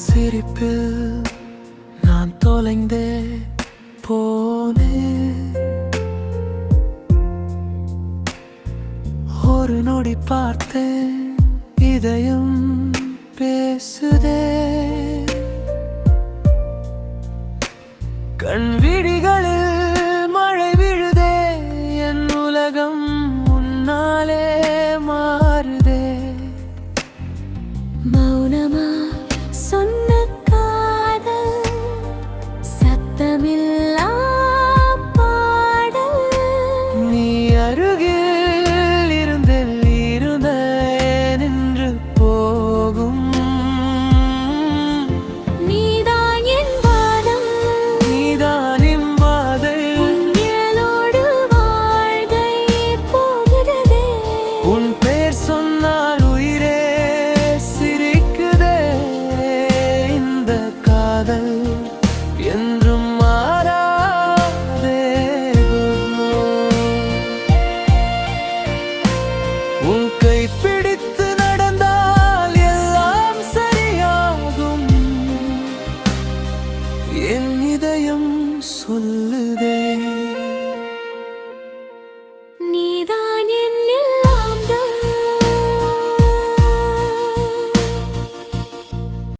சிரிப்பில் நான் தொலைந்தே போனேன். ஒரு நொடி பார்த்தேன், இதயம் பேசுதே. கண் விழிகளில் மழை விழுதே, என் உலகம் உன்னாலே மாறுதே. மௌனமா சொன்ன காதல், சத்தமில்லா பாடல். நீ அருகில் இருந்தில் இருந்தேன் என்று போகும். நீதான் என் வானம், நீதான் இம்பாதை, உன்னிழலோடு வாழ்க்கை போகிறதே. உன் பேர் சொன்னால் உயிரே சிரிக்குதே. இந்த காதல் என்றும் மாறாதே. உன் கை பிடித்து நடந்தால் எல்லாம் சரியாகும். என் இதயம் சொல்லுதே.